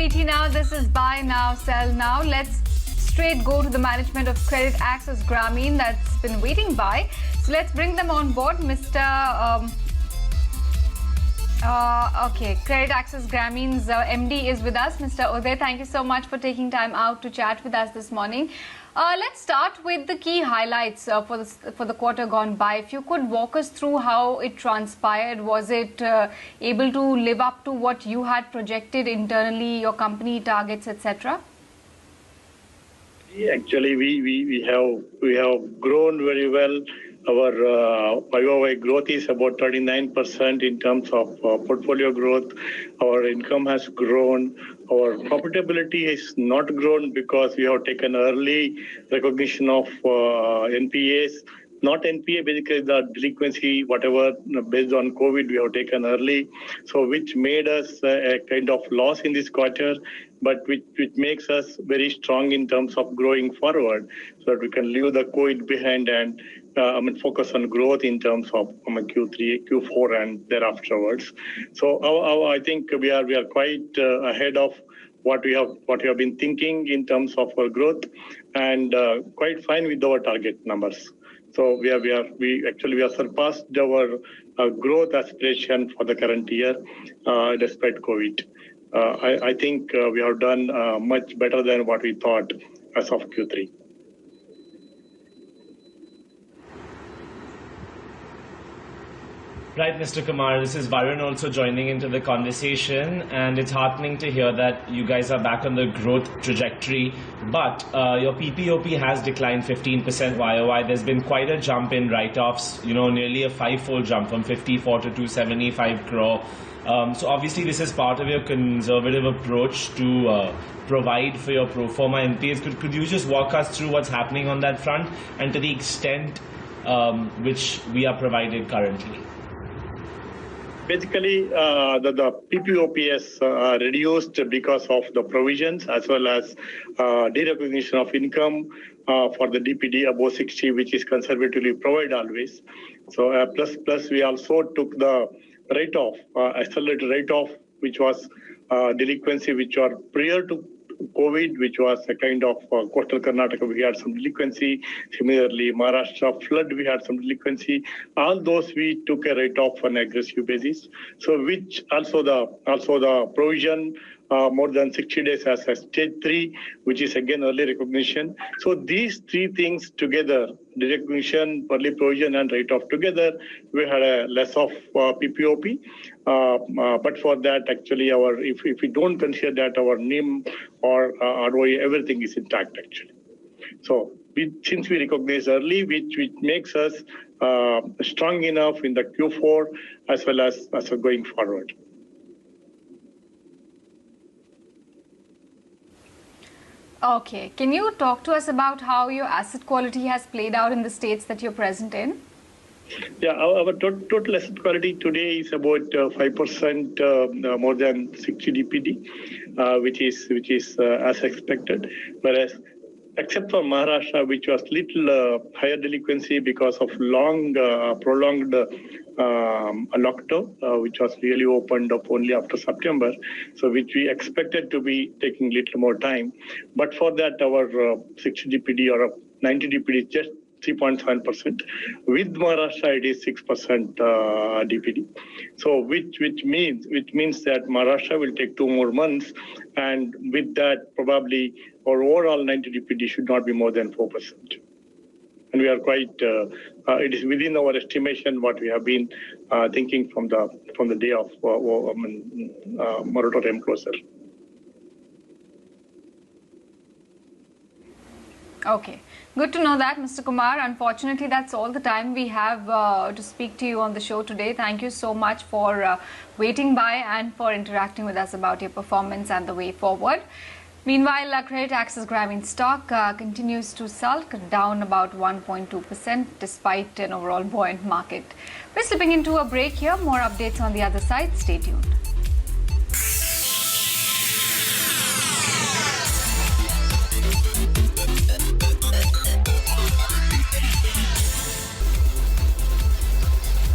meaty now. This is buy now, sell now. Let's straight go to the management of CreditAccess Gramin that's been waiting by. So let's bring them on board. CreditAccess Gramin's MD is with us. Mr. Udaya, thank you so much for taking time out to chat with us this morning. Let's start with the key highlights for the quarter gone by. If you could walk us through how it transpired, was it able to live up to what you had projected internally, your company targets, etc.? Actually, we have grown very well. Our YoY growth is about 39% in terms of portfolio growth. Our income has grown. Our profitability has not grown because we have taken early recognition of NPAs. Not NPA, basically the delinquency, whatever, based on COVID, we have taken early. So which made us a kind of loss in this quarter, but which makes us very strong in terms of growing forward so that we can leave the COVID behind and focus on growth in terms of Q3, Q4 and thereafterwards. So I think we are quite ahead of what we have been thinking in terms of our growth and quite fine with our target numbers. So we have surpassed our growth aspiration for the current year despite COVID. I think we have done much better than what we thought as of Q3. Right, Mr. Kumar, this is Varun also joining into the conversation, and it's heartening to hear that you guys are back on the growth trajectory, but your PPOP has declined 15% YOY. There's been quite a jump in write-offs, nearly a five-fold jump from 54 to 275 crore. So obviously this is part of your conservative approach to provide for your pro forma NPAs. Could you just walk us through what's happening on that front and to the extent which we are provided currently? Basically, the PPOPs are reduced because of the provisions as well as derecognition of income for the DPD above 60, which is conservatively provided always. So plus we also took the write-off, accelerated write-off, which was delinquency, which are prior to COVID, which was a kind of coastal Karnataka, we had some delinquency. Similarly, Maharashtra flood, we had some delinquency. All those we took a write-off on an aggressive basis. So which also the provision more than 60 days as a stage 3, which is again early recognition. So these three things together, the recognition, early provision and write-off together, we had a less of PPOP. But for that, actually, if we don't consider that, our NIM or ROE, everything is intact actually. So since we recognize early, which makes us strong enough in the Q4 as well as going forward. Okay. Can you talk to us about how your asset quality has played out in the states that you're present in? Yeah, our total asset quality today is about 5% more than 60 DPD, which is as expected. Whereas, except for Maharashtra, which was little higher delinquency because of prolonged lockdown, which was really opened up only after September, so which we expected to be taking little more time. But for that, our 60 DPD or 90 DPD is just 3.7%. With Maharashtra, it is 6% DPD. So which means that Maharashtra will take 2 more months, and with that, probably our overall 90 DPD should not be more than 4%. And we are quite. It is within our estimation what we have been thinking from the day of moratorium closure. Okay. Good to know that, Mr. Kumar. Unfortunately, that's all the time we have to speak to you on the show today. Thank you so much for waiting by and for interacting with us about your performance and the way forward. Meanwhile, CreditAccess Gramin stock continues to sulk, down about 1.2% despite an overall buoyant market. We're slipping into a break here. More updates on the other side. Stay tuned.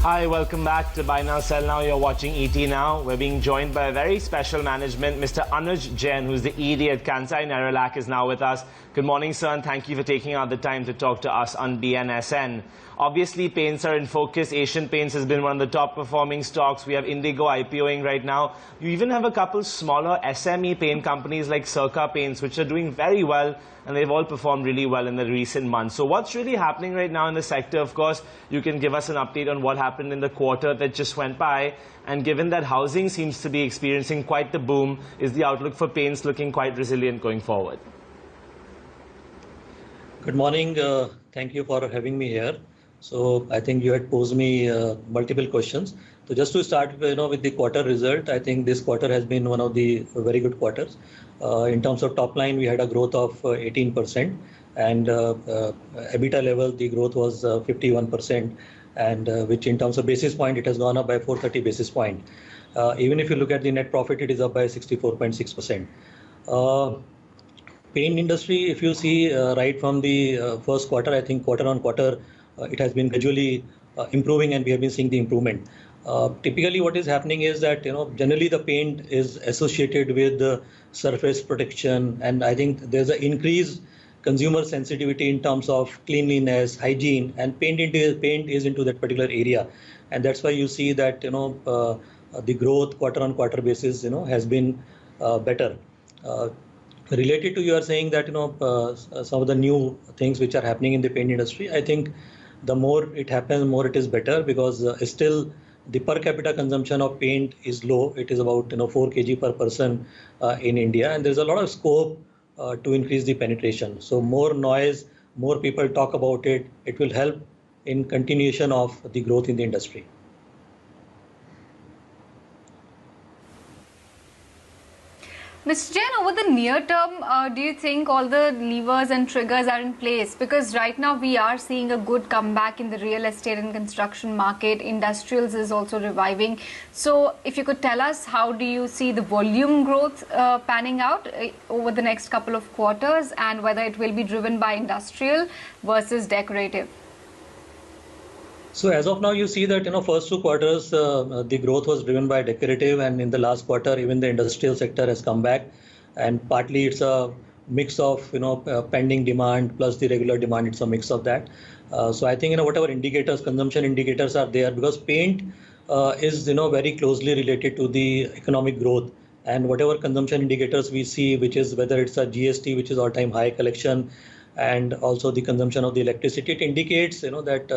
Hi, welcome back to Buy Now, Sell Now. You're watching ET Now. We're being joined by a very special management. Mr. Anuj Jain, who's the ED at Kansai Nerolac, is now with us. Good morning, sir, and thank you for taking out the time to talk to us on BNSN. Obviously, paints are in focus. Asian Paints has been one of the top performing stocks. We have Indigo IPOing right now. You even have a couple smaller SME paint companies like Circa Paints, which are doing very well, and they've all performed really well in the recent months. So what's really happening right now in the sector? Of course, you can give us an update on what happened in the quarter that just went by. And given that housing seems to be experiencing quite the boom, is the outlook for paints looking quite resilient going forward? Good morning. Thank you for having me here. So I think you had posed me multiple questions. So just to start, with the quarter result, I think this quarter has been one of the very good quarters. In terms of top line, we had a growth of 18%, and EBITDA level, the growth was 51%, and which in terms of basis point, it has gone up by 430 basis point. Even if you look at the net profit, it is up by 64.6%. Paint industry, if you see right from the first quarter, I think quarter on quarter, it has been gradually improving, and we have been seeing the improvement. Typically, what is happening is that generally the paint is associated with the surface protection, and I think there's an increased consumer sensitivity in terms of cleanliness, hygiene, and paint is into that particular area, and that's why you see that the growth quarter on quarter basis has been better. Related to you are saying that some of the new things which are happening in the paint industry, I think the more it happens, more it is better, because still the per capita consumption of paint is low. It is about 4 kg per person in India, and there's a lot of scope to increase the penetration. So more noise, more people talk about it. It will help in continuation of the growth in the industry. Mr. Jain, over the near term, do you think all the levers and triggers are in place? Because right now we are seeing a good comeback in the real estate and construction market. Industrials is also reviving. So if you could tell us, how do you see the volume growth panning out over the next couple of quarters, and whether it will be driven by industrial versus decorative? So as of now, you see that first 2 quarters the growth was driven by decorative, and in the last quarter even the industrial sector has come back, and partly it's a mix of pending demand plus the regular demand. It's a mix of that. So I think whatever indicators, consumption indicators are there, because paint is very closely related to the economic growth, and whatever consumption indicators we see, which is whether it's a GST, which is all-time high collection, and also the consumption of the electricity, it indicates that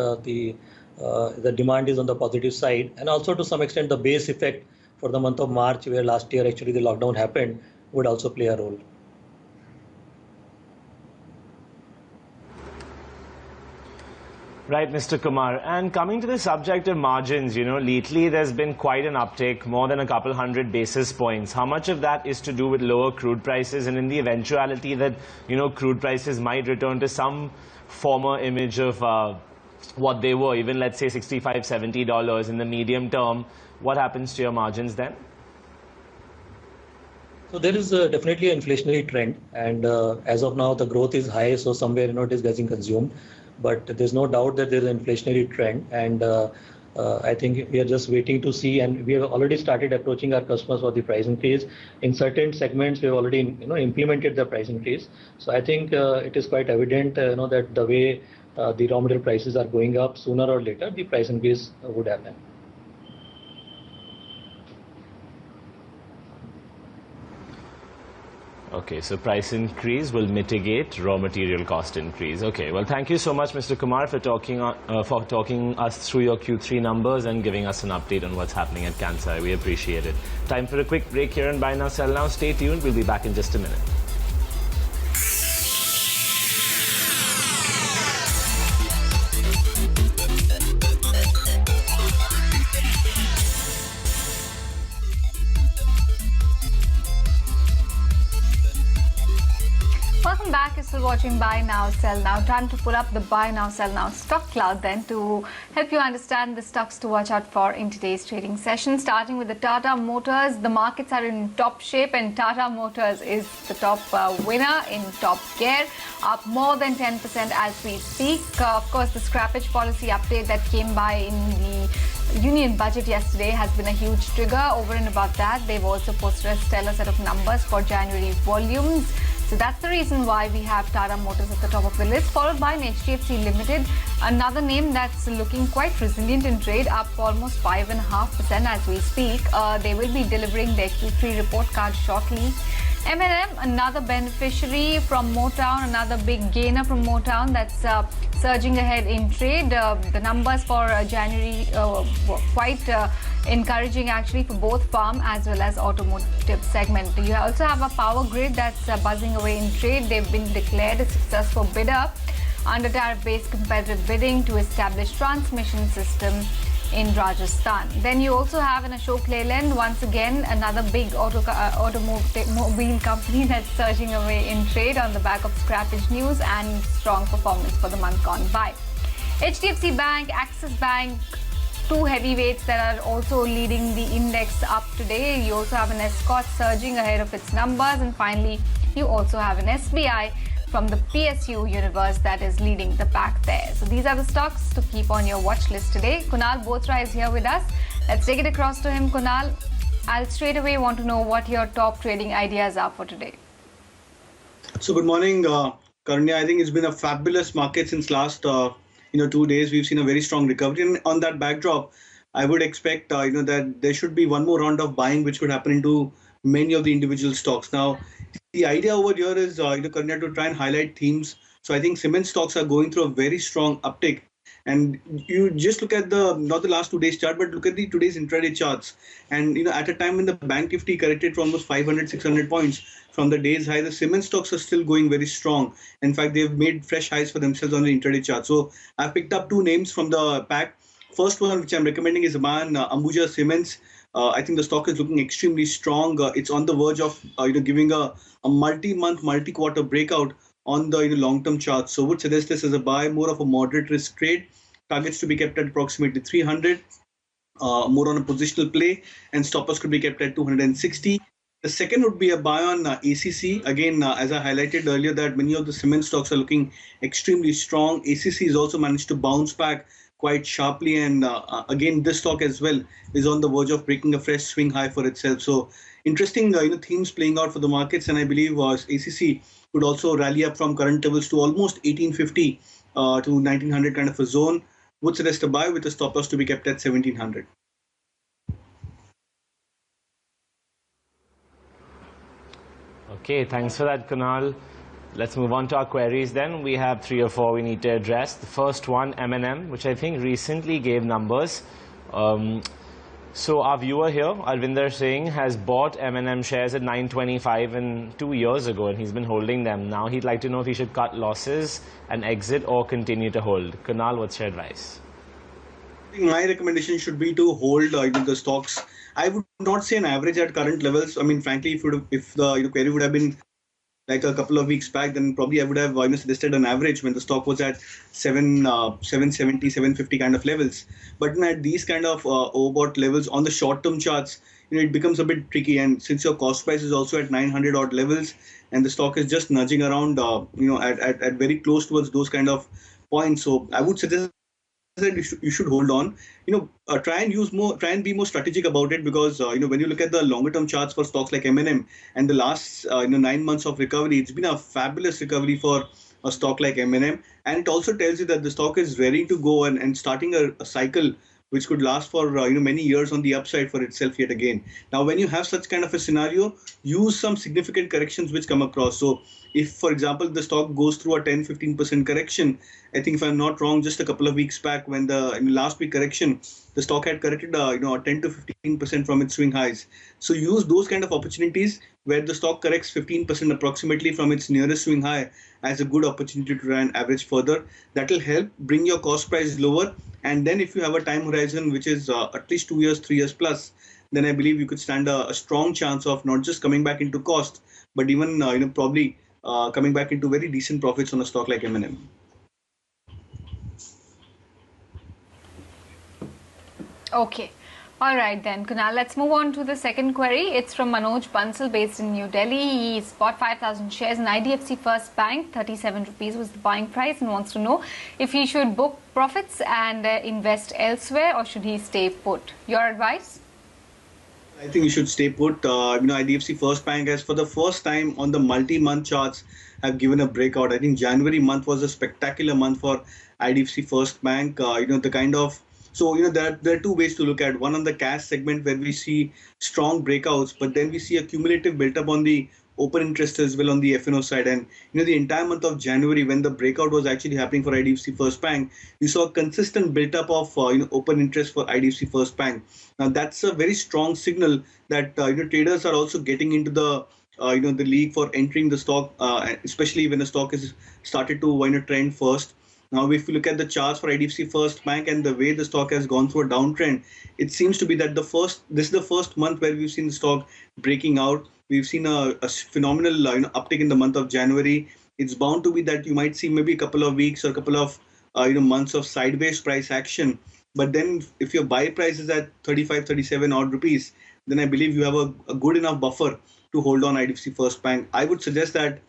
the demand is on the positive side, and also to some extent the base effect for the month of March, where last year actually the lockdown happened, would also play a role. Right, Mr. Kumar. And coming to the subject of margins, lately there's been quite an uptake, more than a couple hundred basis points. How much of that is to do with lower crude prices, and in the eventuality that, crude prices might return to some former image of what they were, even let's say $65, $70 in the medium term, what happens to your margins then? So there is definitely an inflationary trend, and as of now the growth is high, so somewhere it is getting consumed. But there's no doubt that there's an inflationary trend, and I think we are just waiting to see, and we have already started approaching our customers for the price increase. In certain segments, we have already implemented the price increase. So I think it is quite evident that the way the raw material prices are going up, sooner or later the price increase would happen. Okay, so price increase will mitigate raw material cost increase. Okay, well, thank you so much, Mr. Kumar, for talking us through your Q3 numbers and giving us an update on what's happening at Kansai. We appreciate it. Time for a quick break here and Buy Now, Sell Now. Stay tuned. We'll be back in just a minute. watching Buy Now, Sell Now. Time to pull up the Buy Now, Sell Now stock cloud then to help you understand the stocks to watch out for in today's trading session. Starting with the Tata Motors, the markets are in top shape and Tata Motors is the top winner in top gear, up more than 10% as we speak. Of course, the scrappage policy update that came by in the Union budget yesterday has been a huge trigger. Over and above that, they've also posted a stellar set of numbers for January volumes. So that's the reason why we have Tata Motors at the top of the list, followed by an HDFC Limited, another name that's looking quite resilient in trade, up almost 5.5% as we speak. They will be delivering their Q3 report card shortly. M&M, another beneficiary from Motown, another big gainer from Motown that's surging ahead in trade. The numbers for January were quite encouraging actually for both farm as well as automotive segment. You also have a power grid that's buzzing away in trade. They've been declared a successful bidder under tariff-based competitive bidding to establish transmission system in Rajasthan. Then you also have in Ashok Leyland, once again, another big automobile company that's surging away in trade on the back of scrappage news and strong performance for the month gone by. HDFC Bank, Axis Bank, two heavyweights that are also leading the index up today. You also have an Escort surging ahead of its numbers, and finally you also have an SBI from the PSU universe that is leading the pack there. So these are the stocks to keep on your watch list today. Kunal Bothra is here with us. Let's take it across to him. Kunal, I'll straight away want to know what your top trading ideas are for today. So good morning, Karnya. I think it's been a fabulous market since last 2 days. We've seen a very strong recovery, and on that backdrop, I would expect that there should be one more round of buying which could happen into many of the individual stocks. Now, the idea over here is Karnya, to try and highlight themes. So I think cement stocks are going through a very strong uptick. And you just look at not the last 2 days chart, but look at the today's intraday charts. And at a time when the Bank Nifty corrected for almost 500, 600 points from the day's high, the cement stocks are still going very strong. In fact, they've made fresh highs for themselves on the intraday chart. So I've picked up two names from the pack. First one, which I'm recommending, is Ambuja Cements. I think the stock is looking extremely strong. It's on the verge of giving a multi-month, multi-quarter breakout on the long-term chart. So would suggest this as a buy, more of a moderate risk trade. Targets to be kept at approximately 300, more on a positional play, and stoppers could be kept at 260. The second would be a buy on ACC. Again, as I highlighted earlier, that many of the cement stocks are looking extremely strong. ACC has also managed to bounce back quite sharply, and again, this stock as well is on the verge of breaking a fresh swing high for itself. So interesting themes playing out for the markets, and I believe ACC could also rally up from current levels to almost 1850 to 1900 kind of a zone. Would suggest a buy with the stop loss to be kept at 1700. Okay, thanks for that, Kunal. Let's move on to our queries then. We have 3 or 4 we need to address. The first one, M&M, which I think recently gave numbers. So our viewer here, Alvinder Singh, has bought M&M shares at 925 2 years ago, and he's been holding them. Now he'd like to know if he should cut losses and exit or continue to hold. Kunal, what's your advice? My recommendation should be to hold the stocks. I would not say an average at current levels. I mean, frankly, if the query would have been like a couple of weeks back, then probably I would have suggested an average when the stock was at 770, 750 kind of levels. But at these kind of overbought levels on the short-term charts, it becomes a bit tricky. And since your cost price is also at 900 odd levels, and the stock is just nudging around, at very close towards those kind of points, so I would suggest that you should hold on. Try and be more strategic about it, because when you look at the longer term charts for stocks like M&M and the last 9 months of recovery, it's been a fabulous recovery for a stock like M&M, and it also tells you that the stock is ready to go and starting a cycle which could last for many years on the upside for itself yet again. Now, when you have such kind of a scenario, use some significant corrections which come across. So if, for example, the stock goes through a 10-15% correction, I think if I'm not wrong, just a couple of weeks back when in last week correction, the stock had corrected 10 to 15% from its swing highs. So use those kind of opportunities where the stock corrects 15% approximately from its nearest swing high as a good opportunity to try and average further. That will help bring your cost price lower. And then if you have a time horizon which is at least 2 years, 3 years plus, then I believe you could stand a strong chance of not just coming back into cost, but even probably coming back into very decent profits on a stock like M&M. Okay. All right then, Kunal, let's move on to the second query. It's from Anuj Jain based in New Delhi. He's bought 5,000 shares in IDFC First Bank. 37 rupees was the buying price, and wants to know if he should book profits and invest elsewhere, or should he stay put. Your advice? I think you should stay put. IDFC First Bank has, for the first time on the multi-month charts, have given a breakout. I think January month was a spectacular month for IDFC First Bank. There are two ways to look at. One, on the cash segment, where we see strong breakouts, but then we see a cumulative build-up on the open interest as well on the F&O side. And the entire month of January, when the breakout was actually happening for IDFC First Bank, you saw a consistent build-up of open interest for IDFC First Bank. Now that's a very strong signal that traders are also getting into the the league for entering the stock, especially when the stock is started to trend first. Now, if you look at the charts for IDFC First Bank and the way the stock has gone through a downtrend, it seems to be that this is the first month where we've seen the stock breaking out. We've seen a phenomenal uptick in the month of January. It's bound to be that you might see maybe a couple of weeks or a couple of months of sideways price action. But then if your buy price is at 35, 37 odd rupees, then I believe you have a good enough buffer to hold on IDFC First Bank. I would suggest that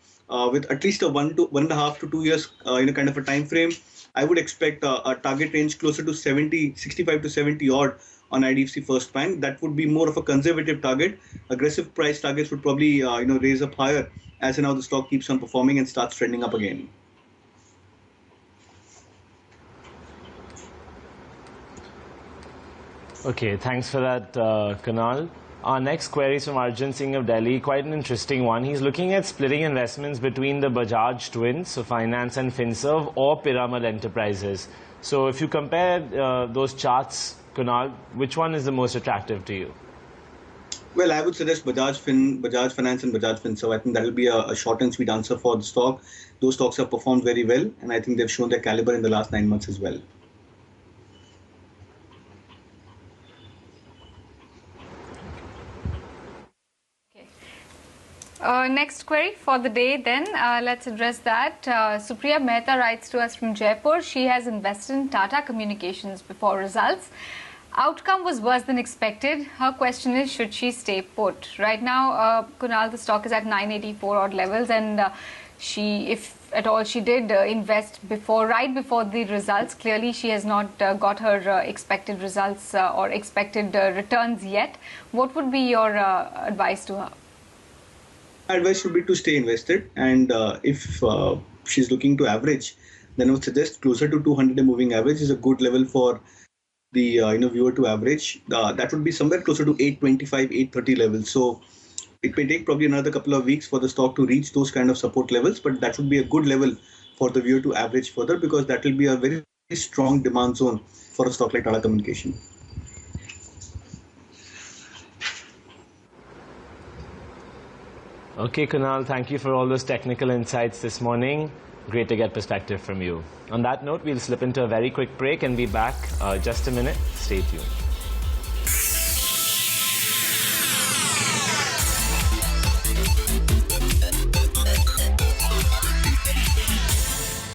with at least a 1.5 to 2 years kind of a time frame, I would expect a target range closer to 65 to 70 odd on IDFC First Bank. That would be more of a conservative target. Aggressive price targets would probably raise up higher as and how the stock keeps on performing and starts trending up again. Okay, thanks for that, Kunal. Our next query is from Arjun Singh of Delhi, quite an interesting one. He's looking at splitting investments between the Bajaj twins, so Finance and Finserv, or Pyramid Enterprises. So if you compare those charts, Kunal, which one is the most attractive to you? Well, I would suggest Bajaj Finance and Bajaj Finserv. I think that will be a short and sweet answer for the stock. Those stocks have performed very well, and I think they've shown their caliber in the last 9 months as well. Next query for the day then, let's address that. Supriya Mehta writes to us from Jaipur. She has invested in Tata Communications before results. Outcome was worse than expected. Her question is, should she stay put? Right now, Kunal, the stock is at 984 odd levels, and if at all she did invest right before the results. Clearly she has not got her expected results or expected returns yet. What would be your advice to her? Advice would be to stay invested, and if she's looking to average, then I would suggest closer to 200 moving average is a good level for the viewer to average. That would be somewhere closer to 825, 830 levels. So it may take probably another couple of weeks for the stock to reach those kind of support levels, but that would be a good level for the viewer to average further, because that will be a very strong demand zone for a stock like Tata Communication. Okay, Kunal, thank you for all those technical insights this morning. Great to get perspective from you. On that note, we'll slip into a very quick break and be back just a minute. Stay tuned.